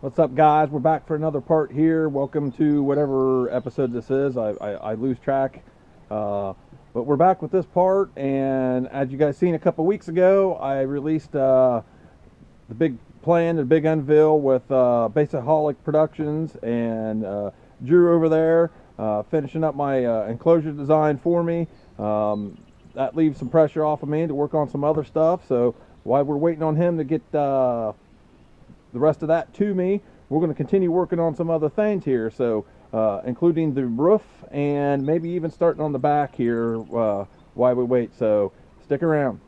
What's up, guys? We're back for another part here. Welcome to whatever episode this is. I lose track, but we're back with this part. And as you guys seen a couple weeks ago, I released the big plan, the big unveil with Basscop Productions and Drew over there finishing up my enclosure design for me. That leaves some pressure off of me to work on some other stuff. So while we're waiting on him to get the rest of that to me, we're going to continue working on some other things here, so including the roof and maybe even starting on the back here while we wait. So stick around.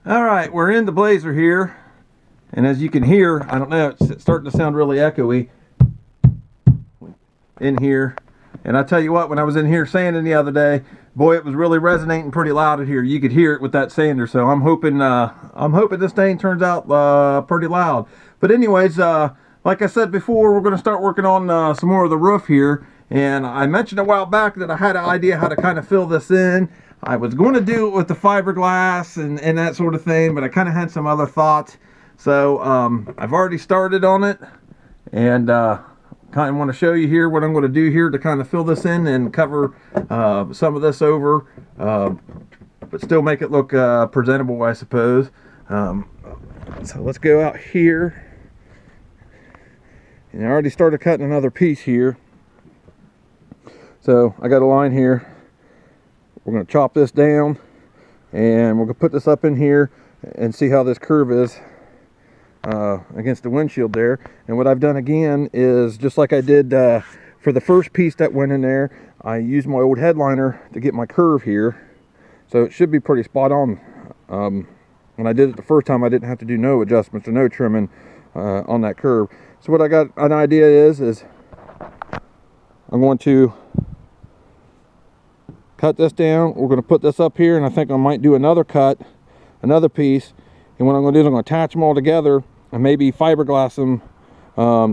All right, we're in the Blazer here, and as you can hear, I don't know, it's starting to sound really echoey in here. And I tell you what, when I was in here sanding the other day, boy, it was really resonating pretty loud in here. You could hear it with that sander. So I'm hoping this thing turns out pretty loud. But anyways, like I said before, we're going to start working on some more of the roof here. And I mentioned a while back that I had an idea how to kind of fill this in. I was going to do it with the fiberglass and that sort of thing, but I kind of had some other thoughts. So I've already started on it, and kind of want to show you here what I'm going to do here to kind of fill this in and cover some of this over, but still make it look presentable, I suppose. So let's go out here, and I already started cutting another piece here. So I got a line here. We're going to chop this down, and we're going to put this up in here and see how this curve is against the windshield there. And what I've done again is, just like I did for the first piece that went in there, I used my old headliner to get my curve here, so it should be pretty spot on. When I did it the first time, I didn't have to do no adjustments or no trimming on that curve. So what I got an idea is I'm going to cut this down. We're going to put this up here, and I think I might do another cut, another piece. And what I'm going to do is I'm going to attach them all together and maybe fiberglass them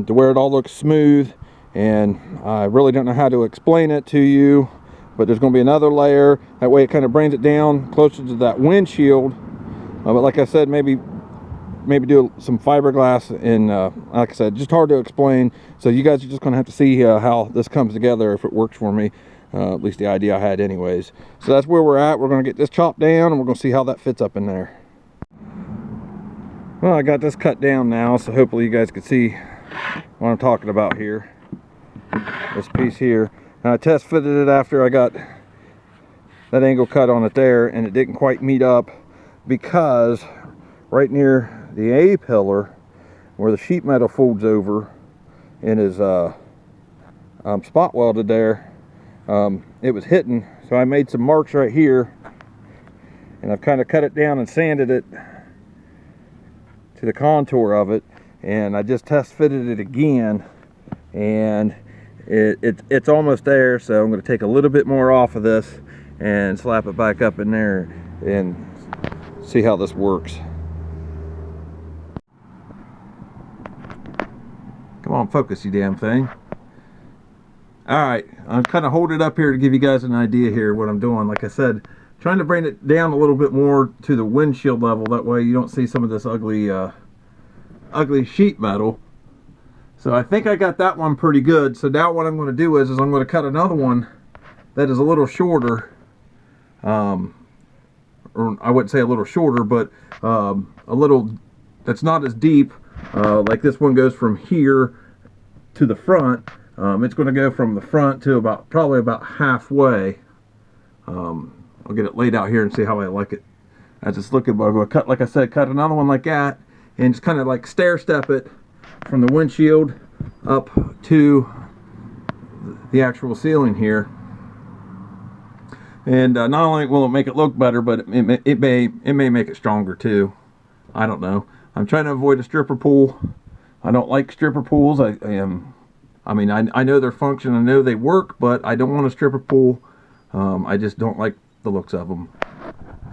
to where it all looks smooth. And I really don't know how to explain it to you, but there's going to be another layer. That way it kind of brings it down closer to that windshield. But like I said, maybe do some fiberglass, and like I said, just hard to explain. So you guys are just going to have to see how this comes together, if it works for me. At least the idea I had anyways. So that's where we're at. We're going to get this chopped down, and we're going to see how that fits up in there. Well, I got this cut down now, so hopefully you guys can see what I'm talking about here. This piece here. And I test fitted it after I got that angle cut on it there, and it didn't quite meet up because right near the A-pillar, where the sheet metal folds over and is spot welded there, it was hitting. So I made some marks right here, and I've kind of cut it down and sanded it to the contour of it, and I just test fitted it again, and it's almost there. So I'm going to take a little bit more off of this and slap it back up in there and see how this works. Come on, focus, you damn thing. Alright, I'm kind of holding it up here to give you guys an idea here what I'm doing. Like I said, trying to bring it down a little bit more to the windshield level. That way you don't see some of this ugly sheet metal. So I think I got that one pretty good. So now what I'm going to do is I'm going to cut another one that is a little shorter. Or I wouldn't say a little shorter, but a little that's not as deep. Like this one goes from here to the front. It's going to go from the front to probably about halfway. I'll get it laid out here and see how I like it. I just look at, I'm going to cut, like I said, cut another one like that, and just kind of like stair step it from the windshield up to the actual ceiling here. And not only will it make it look better, but it may make it stronger too. I don't know. I'm trying to avoid a stripper pool. I don't like stripper pools. I mean, I know their function, I know they work, but I don't want a stripper pool. I just don't like the looks of them.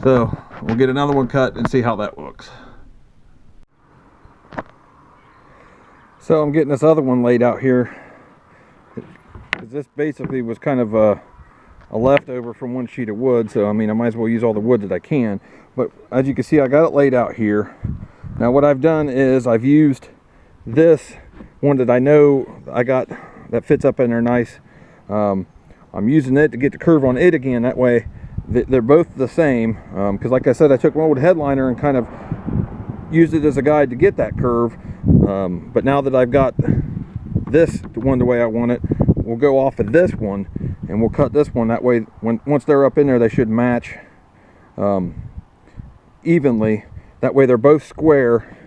So we'll get another one cut and see how that looks. So I'm getting this other one laid out here. this basically was kind of a leftover from one sheet of wood, so I mean I might as well use all the wood that I can. But as you can see, I got it laid out here. Now what I've done is I've used this one that I know I got that fits up in there nice. I'm using it to get the curve on it again, that way they're both the same, because like I said, I took one with a headliner and kind of used it as a guide to get that curve, but now that I've got this one the way I want it, we'll go off of this one and we'll cut this one, that way once they're up in there they should match evenly, that way they're both square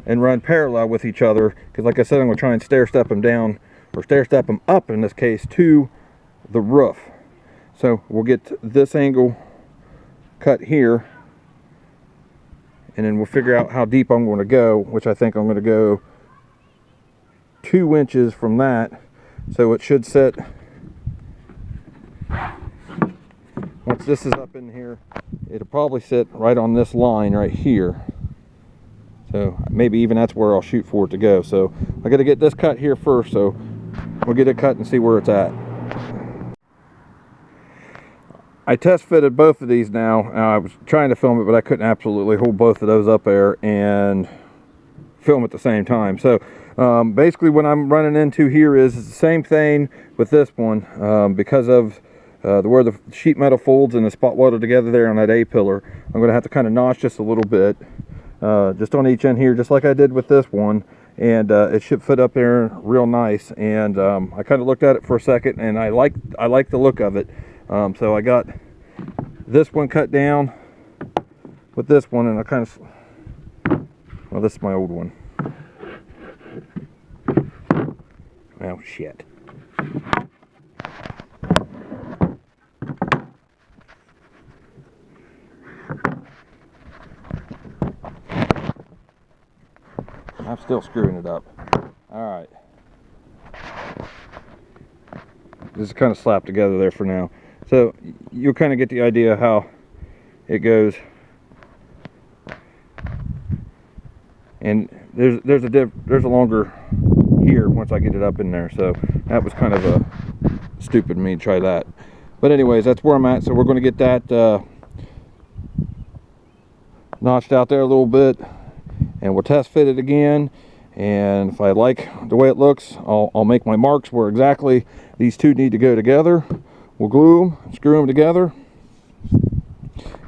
and run parallel with each other, because like I said, I'm going to try and stair step them down, or stair step them up in this case, to the roof. So we'll get this angle cut here, and then we'll figure out how deep I'm going to go, which I think I'm going to go 2 inches from that. So it should sit, once this is up in here, it'll probably sit right on this line right here. So maybe even that's where I'll shoot for it to go. So I got to get this cut here first, so we'll get it cut and see where it's at. I test fitted both of these now. I was trying to film it, but I couldn't absolutely hold both of those up there and film at the same time. So basically what I'm running into here is the same thing with this one, because of where the sheet metal folds and the spot welded together there on that A-pillar. I'm going to have to kind of notch just a little bit, just on each end here, just like I did with this one, and it should fit up there real nice. And I kind of looked at it for a second, and I like the look of it. So I got this one cut down with this one, and I kind of, well, this is my old one. Oh shit. I'm still screwing it up. Alright. This is kind of slapped together there for now. So you'll kind of get the idea how it goes. And there's a longer here once I get it up in there. So that was kind of a stupid of me to try that. But anyways, that's where I'm at. So we're going to get that notched out there a little bit, and we'll test fit it again. And if I like the way it looks, I'll make my marks where exactly these two need to go together. We'll glue them, screw them together,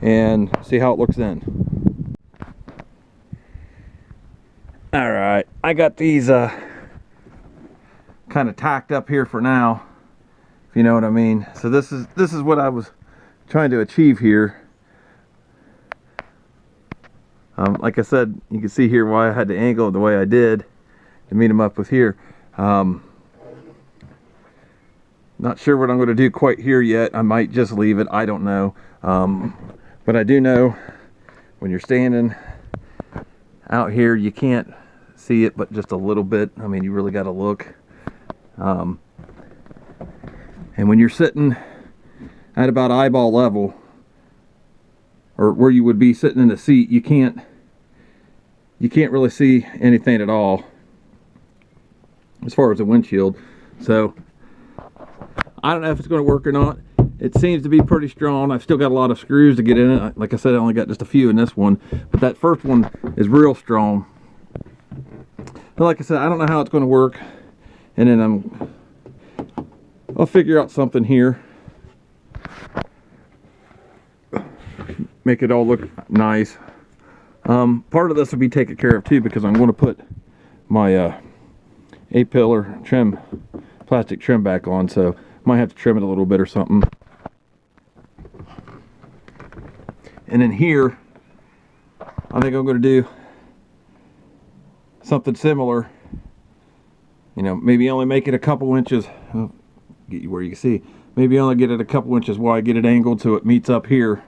and see how it looks then. Alright, I got these kind of tacked up here for now, if you know what I mean. So this is what I was trying to achieve here. Like I said, you can see here why I had to angle it the way I did to meet them up with here. Not sure what I'm going to do quite here yet. I might just leave it. I don't know. But I do know when you're standing out here, you can't see it but just a little bit. I mean, you really got to look. And when you're sitting at about eyeball level, or where you would be sitting in the seat, you can't really see anything at all as far as the windshield. So I don't know if it's going to work or not. It seems to be pretty strong. I've still got a lot of screws to get in it. Like I said, I only got just a few in this one, but that first one is real strong. But like I said, I don't know how it's going to work, and then I'll figure out something here, make it all look nice. Part of this will be taken care of too, because I'm going to put my A-pillar trim, plastic trim back on, so might have to trim it a little bit or something. And then here, I think I'm going to do something similar. You know, maybe only make it a couple inches, get you where you can see, maybe only get it a couple inches wide, get it angled so it meets up here.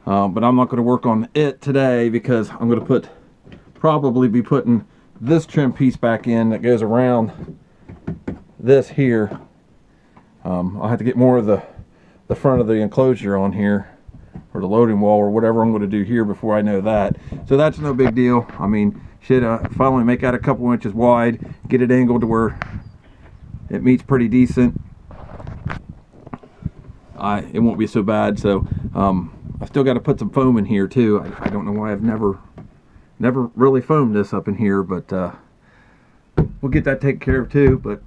But I'm not going to work on it today, because I'm going to probably be putting this trim piece back in that goes around this here. I'll have to get more of the front of the enclosure on here, or the loading wall, or whatever I'm going to do here before I know that. So that's no big deal. I mean, shit, if I only make that a couple inches wide, get it angled to where it meets pretty decent, it won't be so bad. So I still got to put some foam in here too. I don't know why I've never really foamed this up in here, but we'll get that taken care of too. But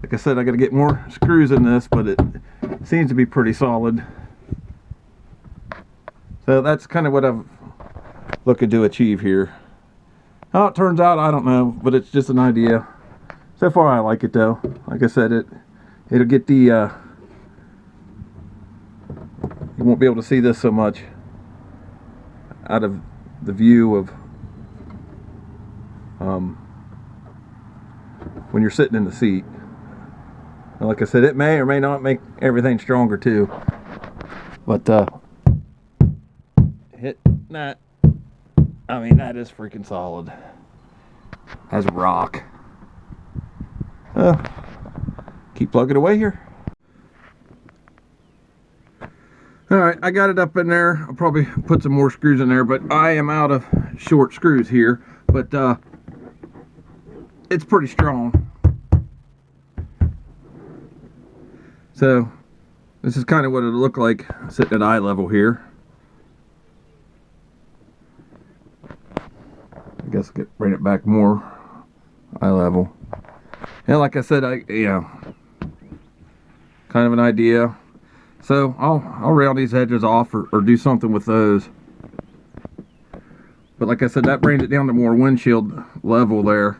like I said, I got to get more screws in this, but it seems to be pretty solid. So that's kind of what I'm looking to achieve here. How it turns out, I don't know, but it's just an idea. So far I like it though. Like I said, it'll get the you won't be able to see this so much out of the view of when you're sitting in the seat. And like I said, it may or may not make everything stronger too, but hit that, I mean, that is freaking solid as rock. Keep plugging away here. Alright, I got it up in there. I'll probably put some more screws in there, but I am out of short screws here. But it's pretty strong. So this is kind of what it'll look like sitting at eye level here. I guess bring it back more eye level. And like I said, kind of an idea. So I'll rail these edges off or do something with those. But like I said, that brings it down to more windshield level there,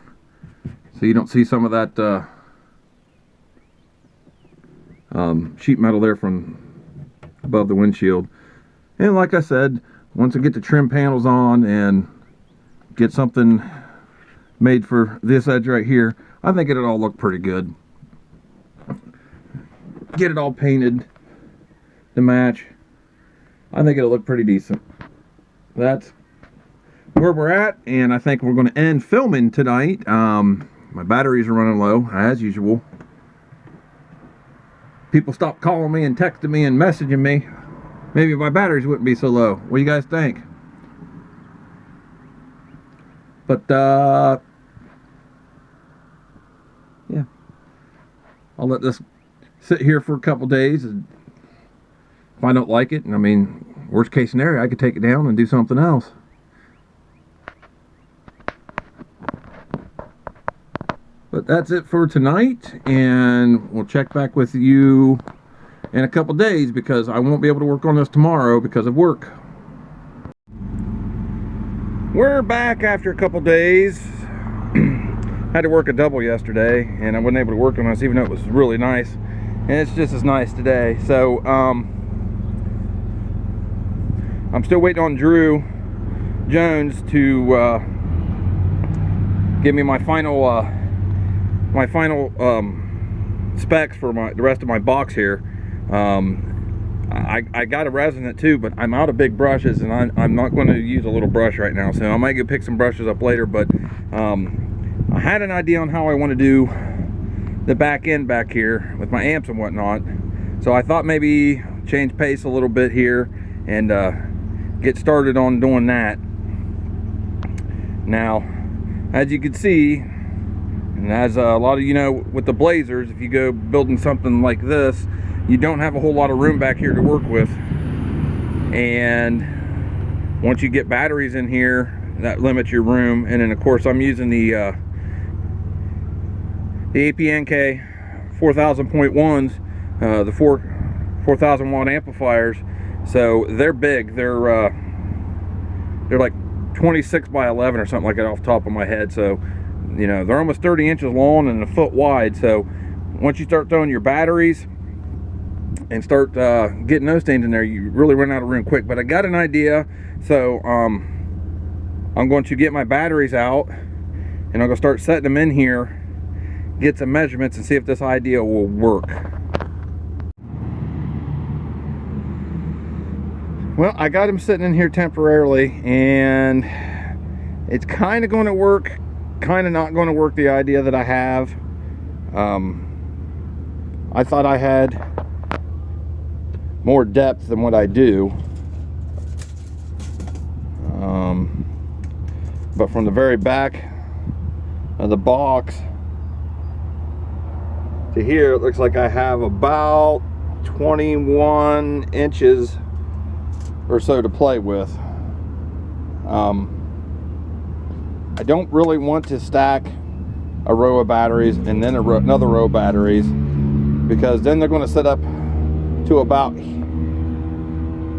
so you don't see some of that sheet metal there from above the windshield. And like I said, once I get the trim panels on and get something made for this edge right here, I think it'll all look pretty good. Get it all painted to match. I think it'll look pretty decent. That's where we're at, and I think we're going to end filming tonight. My batteries are running low as usual. People stopped calling me and texting me and messaging me. Maybe my batteries wouldn't be so low. What do you guys think? But yeah, I'll let this sit here for a couple days, and if I don't like it, and I mean, worst case scenario, I could take it down and do something else. But that's it for tonight, and we'll check back with you in a couple days, because I won't be able to work on this tomorrow because of work. We're back after a couple days. Had to work a double yesterday, and I wasn't able to work on this even though it was really nice, and it's just as nice today. So I'm still waiting on Drew Jones to give me my final specs for the rest of my box here. I got a resin it too, but I'm out of big brushes, and I'm not going to use a little brush right now, so I might go pick some brushes up later. But I had an idea on how I want to do the back end back here with my amps and whatnot, so I thought maybe change pace a little bit here and get started on doing that. Now, as you can see, and as a lot of you know, with the Blazers, if you go building something like this, you don't have a whole lot of room back here to work with. And once you get batteries in here, that limits your room. And then of course I'm using the APNK 4000.1s, the 4000 watt amplifiers. So they're big. They're like 26 by 11 or something like that off the top of my head. So, you know, they're almost 30 inches long and a foot wide. So once you start throwing your batteries and start getting those things in there, you really run out of room quick. But I got an idea. So I'm going to get my batteries out, and I'm going to start setting them in here, get some measurements, and see if this idea will work. Well, I got them sitting in here temporarily, and it's kind of going to work, kind of not going to work, the idea that I have. I thought I had more depth than what I do. But from the very back of the box, to here, it looks like I have about 21 inches or so to play with. I don't really want to stack a row of batteries and then another row of batteries, because then they're going to set up to about,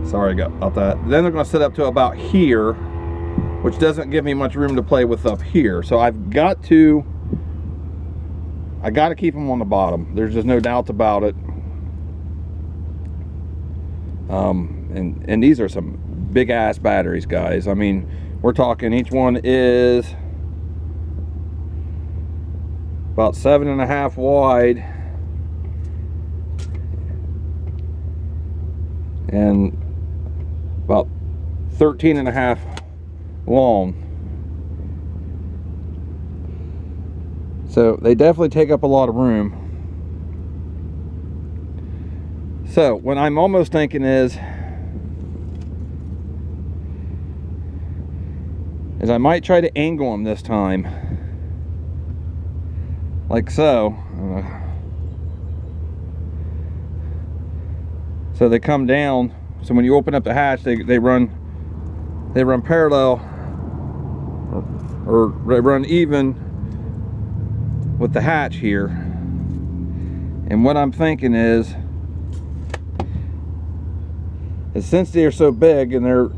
sorry about that, then they're going to set up to about here, which doesn't give me much room to play with up here. So I got to keep them on the bottom. There's just no doubt about it. And these are some big ass batteries, guys. I mean, we're talking each one is about 7.5 wide and about 13.5 long. So they definitely take up a lot of room. So what I'm almost thinking is I might try to angle them this time, like so. So they come down. So when you open up the hatch, they run parallel, or they run even with the hatch here. And what I'm thinking is since they're so big and they're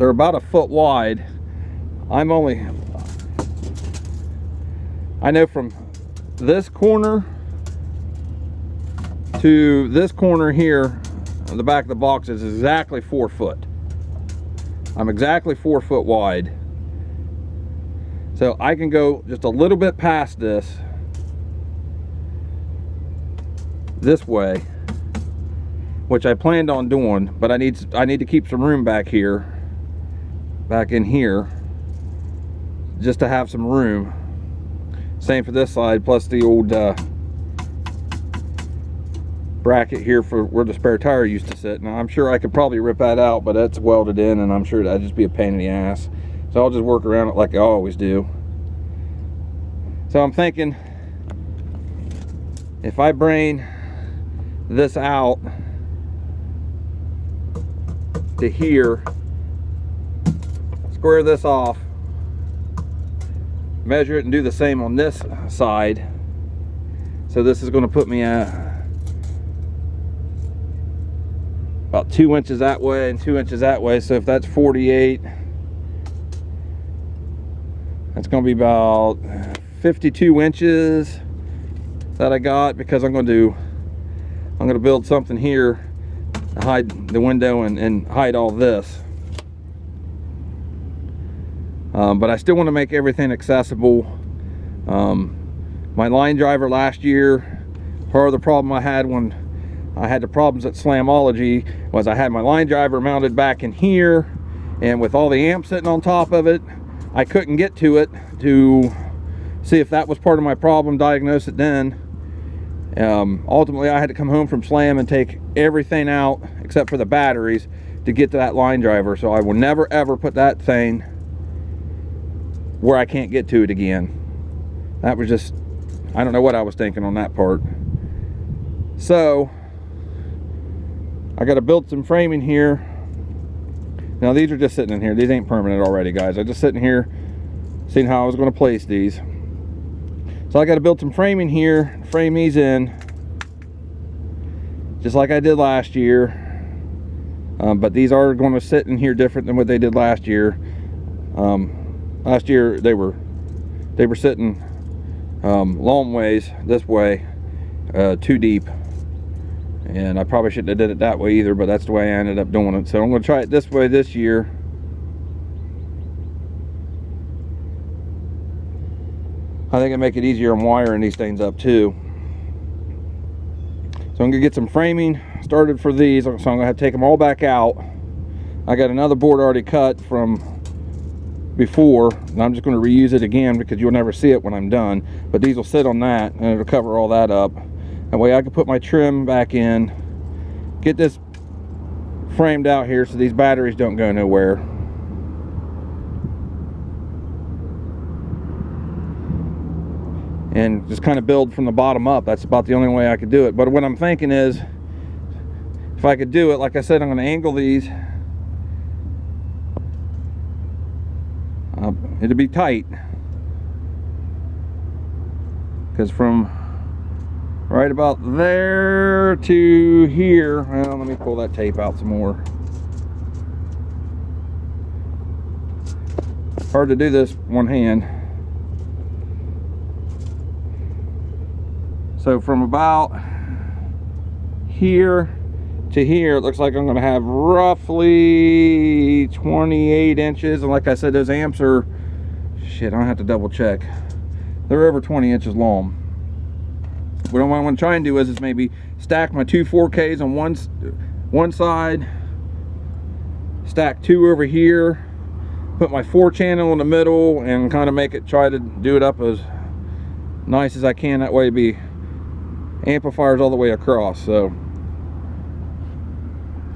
about 1 foot wide, I know from this corner to this corner here on the back of the box is exactly 4 foot. I'm exactly 4 foot wide. So I can go just a little bit past this way, which I planned on doing, but I need to keep some room back in here, just to have some room. Same for this side, plus the old bracket here for where the spare tire used to sit. Now I'm sure I could probably rip that out, but that's welded in, and I'm sure that'd just be a pain in the ass. So I'll just work around it like I always do. So I'm thinking, if I bring this out to here, square this off, measure it, and do the same on this side. So this is going to put me at about 2 inches that way and 2 inches that way. So if that's 48, that's going to be about 52 inches that I got, because I'm going to build something here to hide the window and hide all this. But I still want to make everything accessible. My line driver last year, part of the problem I had when I had the problems at Slamology was I had my line driver mounted back in here, and with all the amps sitting on top of it, I couldn't get to it to see if that was part of my problem, diagnose it then. Ultimately I had to come home from Slam and take everything out except for the batteries to get to that line driver. So I will never ever put that thing where I can't get to it again. That was just, I don't know what I was thinking on that part. So I got to build some framing here. Now these are just sitting in here. These ain't permanent already, guys. I'm just sitting here seeing how I was going to place these. So I got to build some framing here, frame these in, just like I did last year. But these are going to sit in here different than what they did last year. Last year they were sitting long ways this way, too deep, and I probably shouldn't have did it that way either, but that's the way I ended up doing it. So I'm going to try it this way this year. I think it'll make it easier on wiring these things up too. So I'm going to get some framing started for these. So I'm going to have to take them all back out. I got another board already cut from before, and I'm just going to reuse it again because you'll never see it when I'm done. But these will sit on that, and it'll cover all that up. That way I can put my trim back in, get this framed out here so these batteries don't go nowhere. and just kind of build from the bottom up. That's about the only way I could do it. But what I'm thinking is, if I could do it, like I said, I'm going to angle these. It'll be tight, because from right about there to here, well, let me pull that tape out some more. Hard to do this one hand. So from about here to here, it looks like I'm going to have roughly 28 inches. And like I said, those amps are, shit, I don't have to double check. They're over 20 inches long. What I want to try and do is maybe stack my two 4Ks on one side, stack two over here, put my 4-channel in the middle, and kind of make it, try to do it up as nice as I can. That way it'd be amplifiers all the way across. So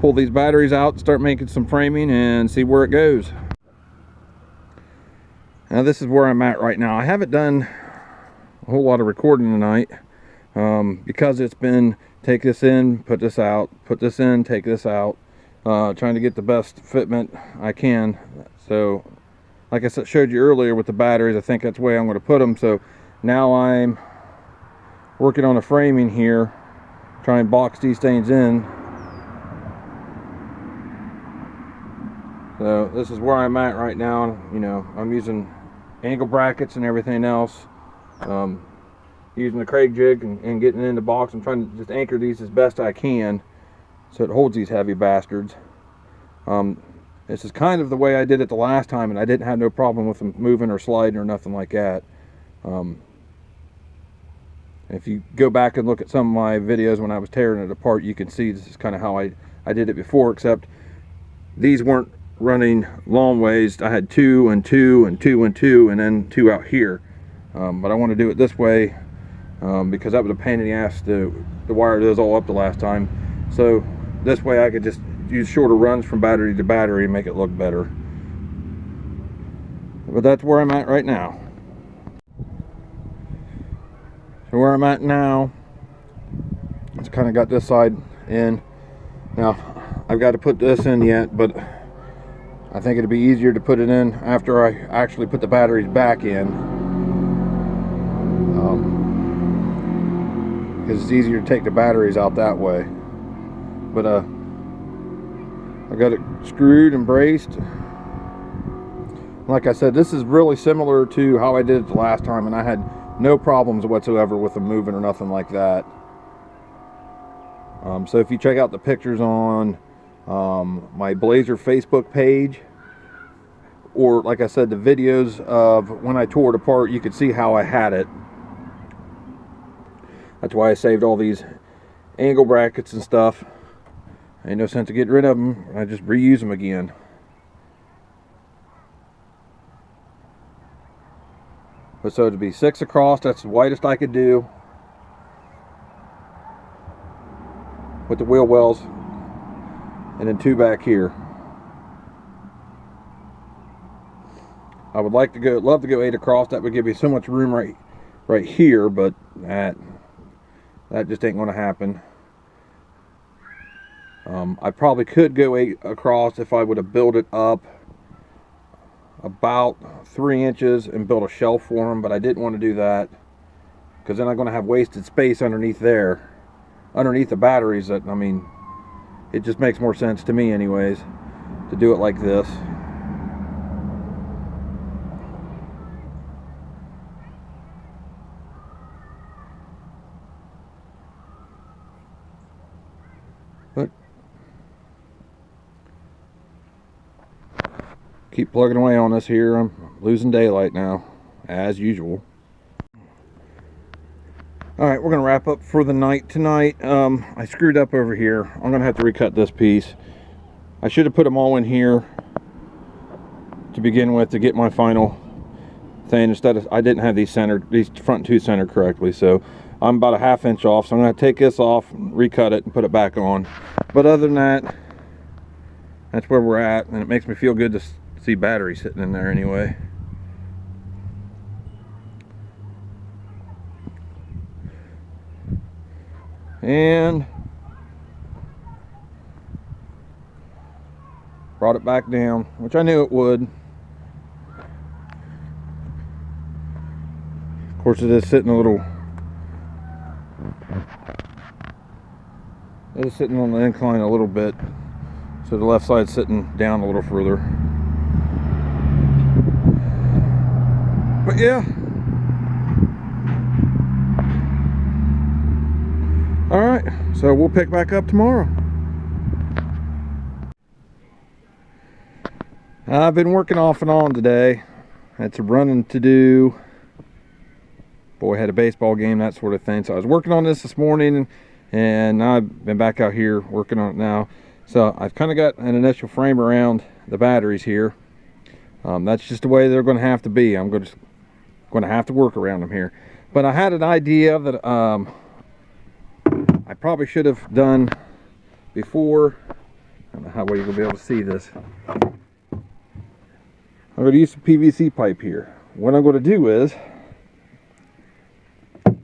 pull these batteries out and start making some framing and see where it goes. Now this is where I'm at right now. I haven't done a whole lot of recording tonight because it's been take this in, put this out, put this in, take this out, trying to get the best fitment I can. So like I showed you earlier with the batteries, I think that's the way I'm going to put them. So now I'm working on the framing here, try and box these things in. So this is where I'm at right now. You know, I'm using angle brackets and everything else, using the Craig jig and getting in the box. I'm trying to just anchor these as best I can so it holds these heavy bastards. This is kind of the way I did it the last time, and I didn't have no problem with them moving or sliding or nothing like that. If you go back and look at some of my videos when I was tearing it apart, you can see this is kind of how I did it before, except these weren't running long ways. I had 2 and 2 and 2 and 2 and then 2 out here. But I want to do it this way because that was a pain in the ass to wire those all up the last time. So this way I could just use shorter runs from battery to battery and make it look better. But that's where I'm at right now. So where I'm at now, it's kind of got this side in. Now I've got to put this in yet, but I think it'd be easier to put it in after I actually put the batteries back in, because it's easier to take the batteries out that way. But I got it screwed and braced. Like I said, this is really similar to how I did it the last time, and I had no problems whatsoever with them moving or nothing like that. So if you check out the pictures on my Blazer Facebook page, or like I said, the videos of when I tore it apart, you could see how I had it. That's why I saved all these angle brackets and stuff. Ain't no sense of getting rid of them. I just reuse them again. But so to be 6 across, that's the widest I could do with the wheel wells, and then 2 back here. I would love to go 8 across. That would give me so much room right here, but that just ain't going to happen. I probably could go 8 across if I would have built it up about 3 inches and built a shelf for them, but I didn't want to do that because then I'm going to have wasted space underneath there, underneath the batteries. That, I mean, it just makes more sense to me anyways to do it like this. But keep plugging away on this here. I'm losing daylight now, as usual. Alright, we're going to wrap up for the night tonight. I screwed up over here. I'm going to have to recut this piece. I should have put them all in here to begin with to get my final thing. Instead of, I didn't have these front 2 centered correctly, so I'm about a 1/2 inch off. So I'm going to take this off, recut it, and put it back on. But other than that, that's where we're at, and it makes me feel good to see batteries sitting in there anyway. and brought it back down, which I knew it would. Of course, it is sitting a little, it is sitting on the incline a little bit, so the left side's sitting down a little further. But yeah, all right, so we'll pick back up tomorrow. I've been working off and on today. Had some running to do. Boy, had a baseball game, that sort of thing. So I was working on this morning, and now I've been back out here working on it now. So I've kind of got an initial frame around the batteries here. That's just the way they're going to have to be. I'm going to have to work around them here. But I had an idea that I probably should have done before. I don't know how well you're going to be able to see this. I'm going to use some PVC pipe here. What I'm going to do is I'm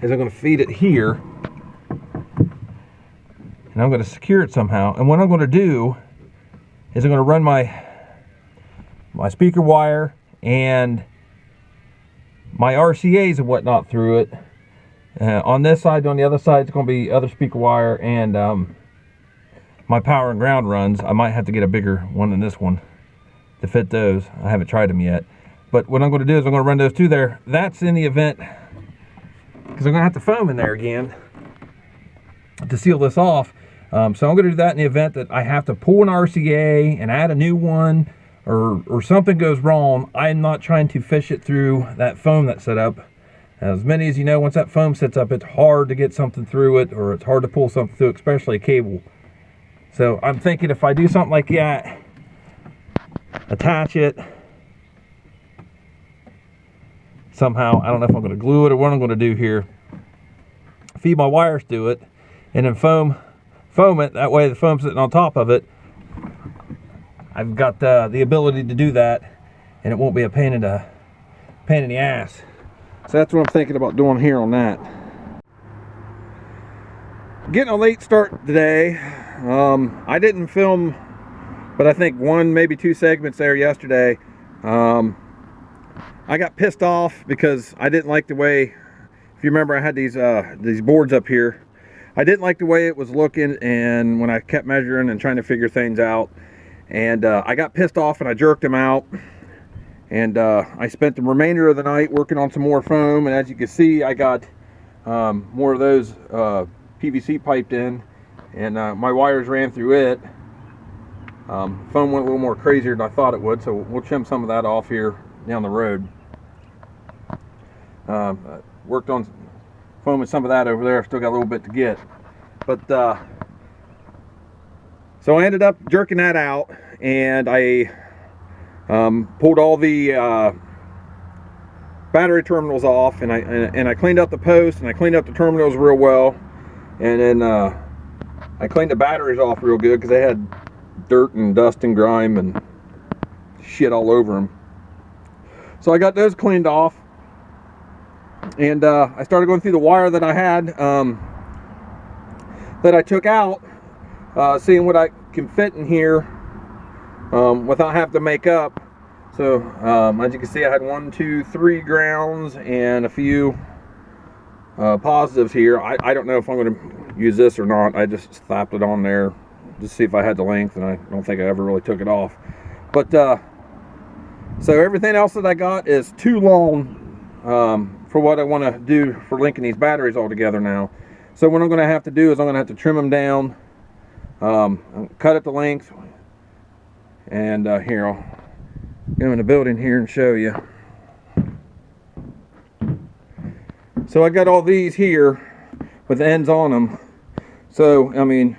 going to feed it here, and I'm going to secure it somehow. And what I'm going to do is I'm going to run my speaker wire and my RCAs and whatnot through it. On this side, on the other side, it's going to be other speaker wire and my power and ground runs. I might have to get a bigger one than this one to fit those. I haven't tried them yet. But what I'm going to do is I'm going to run those two there. That's in the event, because I'm going to have to foam in there again to seal this off. So I'm going to do that in the event that I have to pull an RCA and add a new one, or something goes wrong. I'm not trying to fish it through that foam that's set up. As many as you know, once that foam sets up, it's hard to get something through it, or it's hard to pull something through, especially a cable. So I'm thinking if I do something like that, attach it somehow. I don't know if I'm going to glue it or what I'm going to do here. Feed my wires to it, and then foam it. That way the foam's sitting on top of it. I've got the ability to do that, and it won't be a pain in the ass. So that's what I'm thinking about doing here on that. Getting a late start today. I didn't film, but I think one, maybe two segments there yesterday. I got pissed off because I didn't like the way, if you remember, I had these boards up here. I didn't like the way it was looking, and when I kept measuring and trying to figure things out, and I got pissed off and I jerked them out, and I spent the remainder of the night working on some more foam. And as you can see, I got more of those PVC piped in, and my wires ran through it. Foam went a little more crazier than I thought it would, so we'll trim some of that off here down the road. Worked on foaming some of that over there. Still got a little bit to get, but so I ended up jerking that out, and I pulled all the battery terminals off, and I cleaned up the post, and I cleaned up the terminals real well, and then I cleaned the batteries off real good because they had dirt and dust and grime and shit all over them. So I got those cleaned off, and I started going through the wire that I had, that I took out, seeing what I can fit in here without having to make up. So as you can see, I had 1, 2, 3 grounds and a few positives here. I don't know if I'm going to use this or not. I just slapped it on there just to see if I had the length, and I don't think I ever really took it off. But so everything else that I got is too long for what I want to do for linking these batteries all together now. So what I'm going to have to do is I'm going to have to trim them down, cut it to length, and here, I'll go in the building here and show you. So I got all these here with ends on them, so I mean,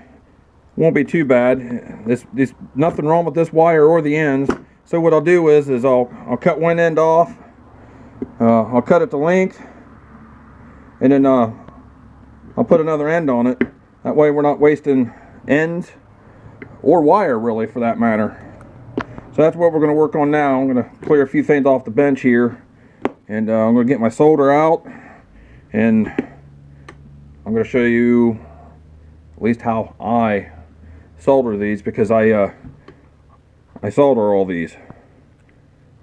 won't be too bad. This nothing wrong with this wire or the ends. So what I'll do is I'll cut one end off, I'll cut it to length, and then I'll put another end on it. That way we're not wasting ends or wire, really, for that matter. So that's what we're going to work on now. I'm going to clear a few things off the bench here, and I'm going to get my solder out, and I'm going to show you at least how I solder these, because I solder all these.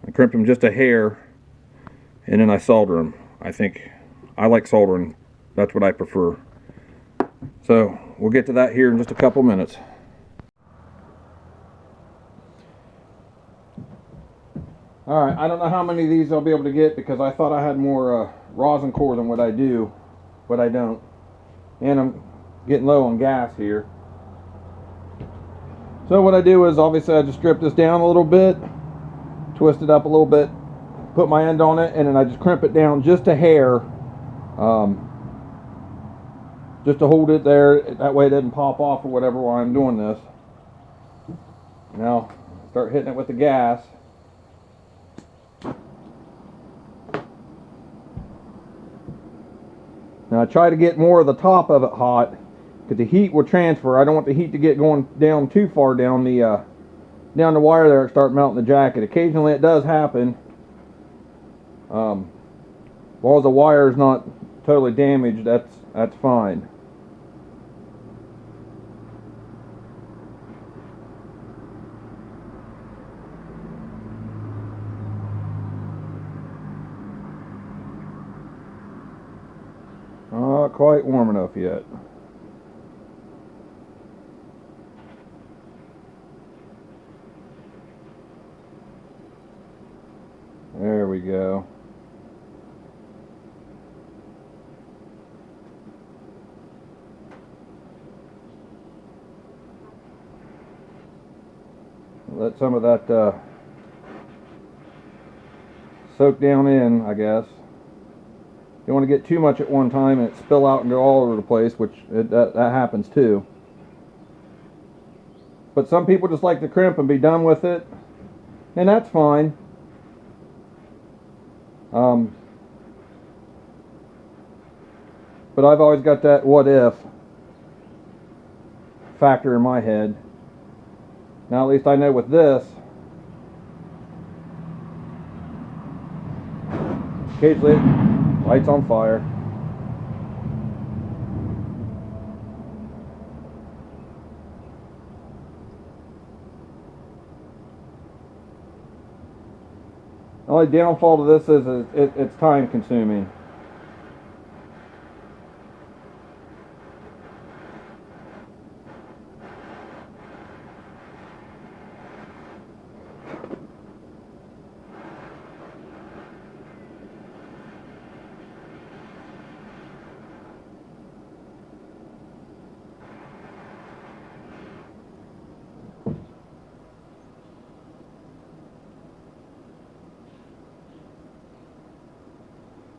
I crimp them just a hair and then I solder them. I like soldering. That's what I prefer. So we'll get to that here in just a couple minutes. Alright, I don't know how many of these I'll be able to get, because I thought I had more rosin core than what I do, but I don't. And I'm getting low on gas here. So what I do is, obviously I just strip this down a little bit, twist it up a little bit, put my end on it, and then I just crimp it down just a hair, just to hold it there. That way it doesn't pop off or whatever while I'm doing this. Now start hitting it with the gas. Now I try to get more of the top of it hot, because the heat will transfer. I don't want the heat to get going down too far down the wire there and start melting the jacket. Occasionally it does happen. As long as the wire is not totally damaged, that's fine. Not quite warm enough yet. There we go. Let some of that soak down in, I guess. You don't want to get too much at one time and it spill out and go all over the place, which that happens too. But some people just like to crimp and be done with it, and that's fine. But I've always got that what if factor in my head. Now at least I know with this, occasionally light's on fire. The only downfall to this is it's time consuming.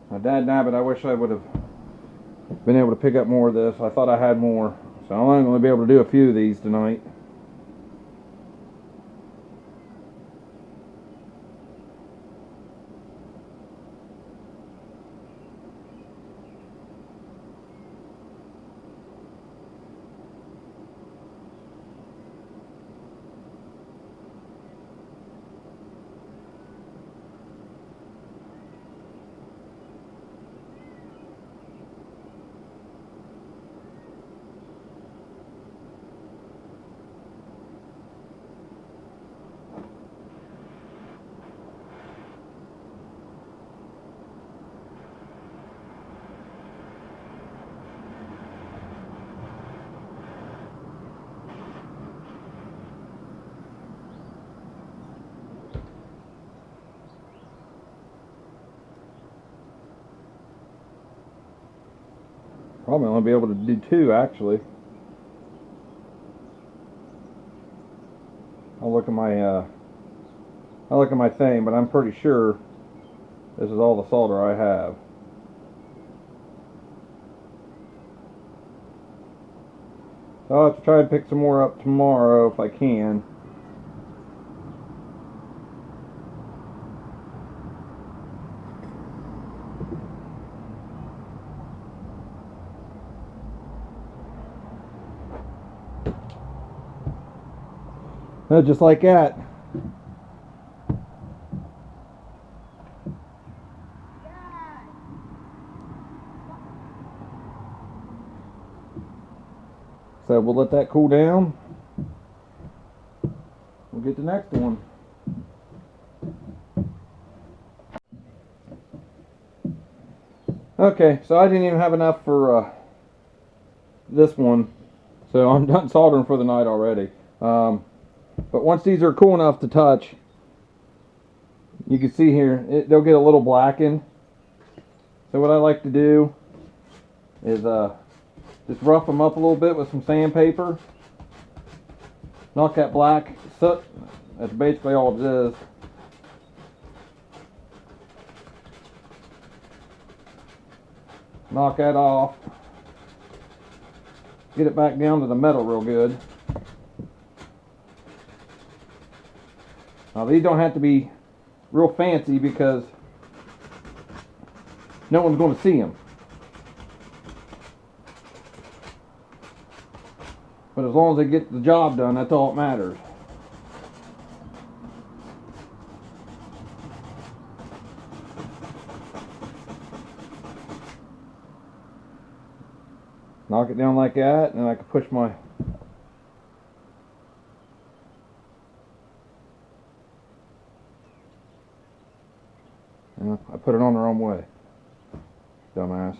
My dad nabbit, I wish I would have been able to pick up more of this. I thought I had more. So I'm only going to be able to do a few of these tonight. Probably only be able to do two, actually. I'll look at my thing, but I'm pretty sure this is all the solder I have. So I'll have to try and pick some more up tomorrow if I can. Just like that. So we'll let that cool down. We'll get the next one. Okay, so I didn't even have enough for this one, so I'm done soldering for the night already. But once these are cool enough to touch, you can see here, they'll get a little blackened. So what I like to do is just rough them up a little bit with some sandpaper. Knock that black soot, that's basically all it is. Knock that off. Get it back down to the metal real good. Now these don't have to be real fancy because no one's going to see them. But as long as they get the job done, that's all that matters. Knock it down like that, and then I can push my I put it on the wrong way. Dumbass.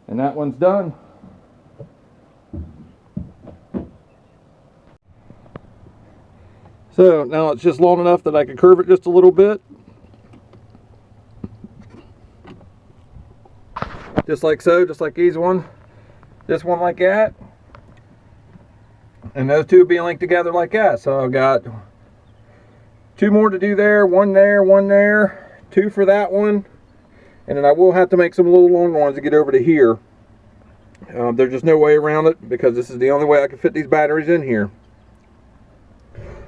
And that one's done. So now it's just long enough that I can curve it just a little bit. Just like so, just like these one. This one like that. And those two being linked together like that. So I've got two more to do there, one there, two for that one. And then I will have to make some little longer ones to get over to here. There's just no way around it because this is the only way I can fit these batteries in here.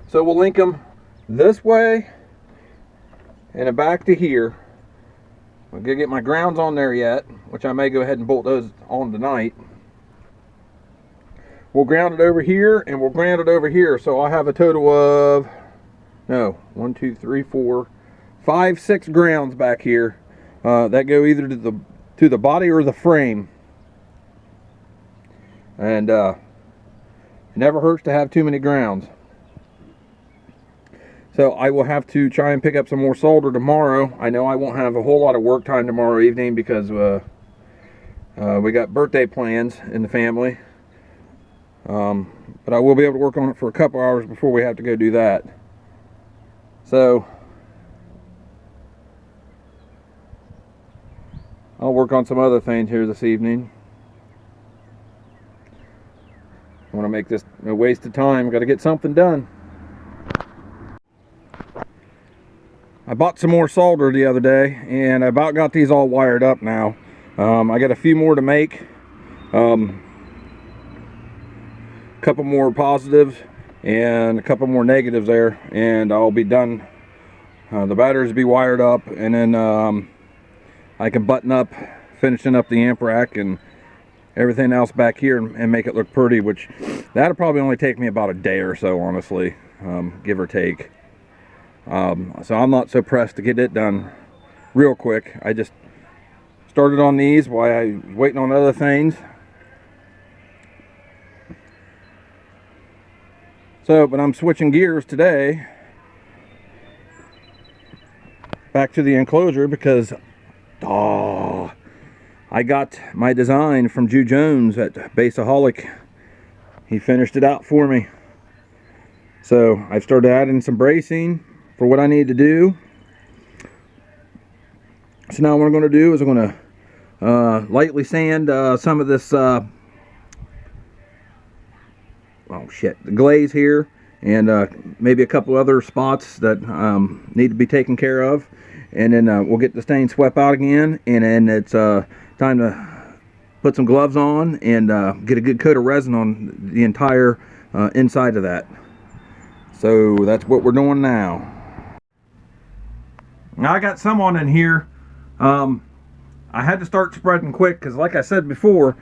So we'll link them this way and then back to here. I'm gonna get my grounds on there yet, which I may go ahead and bolt those on tonight. We'll ground it over here and we'll ground it over here. So I'll have a total of, no, 1, 2, 3, 4, 5, 6 grounds back here that go either to the body or the frame. And it never hurts to have too many grounds. So I will have to try and pick up some more solder tomorrow. I know I won't have a whole lot of work time tomorrow evening because we got birthday plans in the family. But I will be able to work on it for a couple hours before we have to go do that. So I'll work on some other things here this evening. I want to make this a waste of time. Got to get something done. I bought some more solder the other day and I about got these all wired up now. I got a few more to make. A couple more positives and a couple more negatives there, and I'll be done. The batteries will be wired up, and then I can button up, finishing up the amp rack and everything else back here and make it look pretty, which that'll probably only take me about a day or so, honestly, give or take. So I'm not so pressed to get it done real quick. I just started on these while I was waiting on other things. So, but I'm switching gears today back to the enclosure because I got my design from Jew Jones at Bassaholic. He finished it out for me. So I've started adding some bracing for what I need to do. So now what I'm going to do is I'm going to lightly sand some of this the glaze here, and maybe a couple other spots that need to be taken care of, and then we'll get the stain swept out again, and then it's time to put some gloves on and get a good coat of resin on the entire inside of that. So that's what we're doing now. Now I got some on in here. I had to start spreading quick because, like I said before,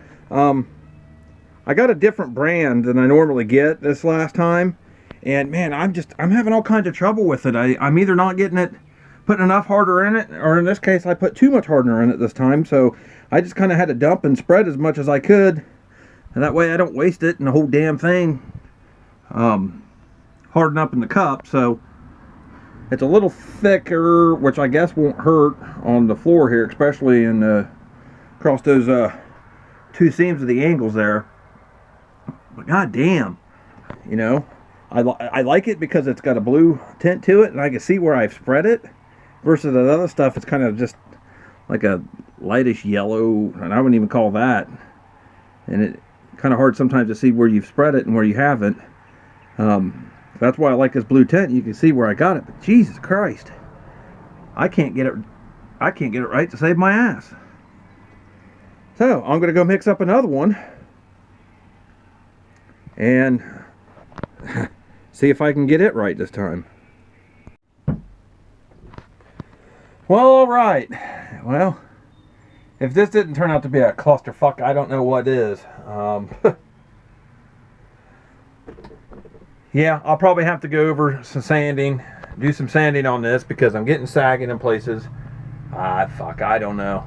I got a different brand than I normally get this last time, and man, I'm having all kinds of trouble with it. I'm either not getting it putting enough hardener in it, or in this case I put too much hardener in it this time, so I just kind of had to dump and spread as much as I could, and that way I don't waste it and the whole damn thing harden up in the cup. So it's a little thicker, which I guess won't hurt on the floor here, especially in across those two seams of the angles there. But god damn, you know, I like it because it's got a blue tint to it and I can see where I've spread it, versus the other stuff it's kind of just like a lightish yellow, and I wouldn't even call that, and it kind of hard sometimes to see where you've spread it and where you haven't. That's why I like this blue tint. You can see where I got it, but Jesus Christ, I can't get it right to save my ass. So I'm gonna go mix up another one and see if I can get it right this time. Well, all right. Well, if this didn't turn out to be a clusterfuck, I don't know what is. Yeah, I'll probably have to go over some sanding, do some sanding on this, because I'm getting sagging in places. Fuck, I don't know.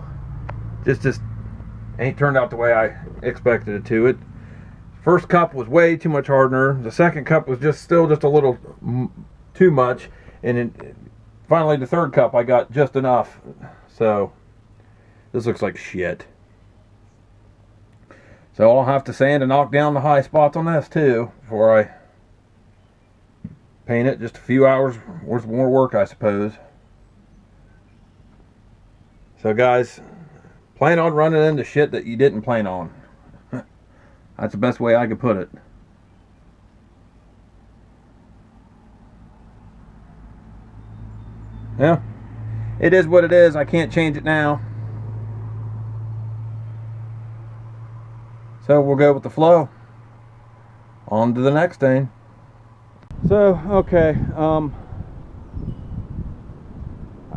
Just ain't turned out the way I expected it to. First cup was way too much hardener. The second cup was still just a little too much, and finally the third cup I got just enough. So this looks like shit. So I'll have to sand and knock down the high spots on this too before I paint it. Just a few hours worth more work, I suppose. So guys, plan on running into shit that you didn't plan on. That's the best way I could put it. Yeah, it is what it is. I can't change it now. So we'll go with the flow. On to the next thing. So, okay,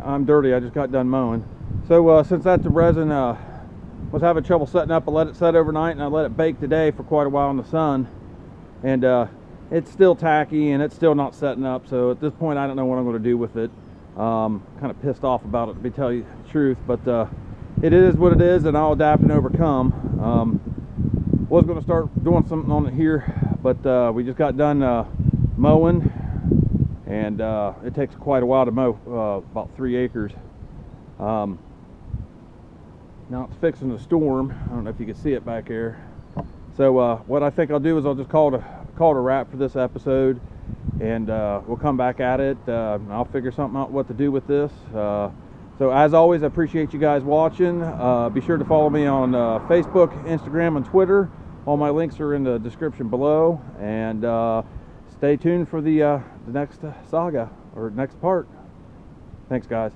I'm dirty. I just got done mowing. So since that's the resin, was having trouble setting up, I let it set overnight and I let it bake today for quite a while in the sun, and it's still tacky and it's still not setting up. So at this point I don't know what I'm going to do with it. Kind of pissed off about it, to tell you the truth, but it is what it is, and I'll adapt and overcome. Was going to start doing something on it here, but we just got done mowing, and it takes quite a while to mow about 3 acres. Now it's fixing to storm. I don't know if you can see it back there. So what I think I'll do is I'll just call it a wrap for this episode, and we'll come back at it. I'll figure something out what to do with this. So as always, I appreciate you guys watching. Be sure to follow me on Facebook, Instagram, and Twitter. All my links are in the description below, and stay tuned for the next saga, or next part. Thanks guys.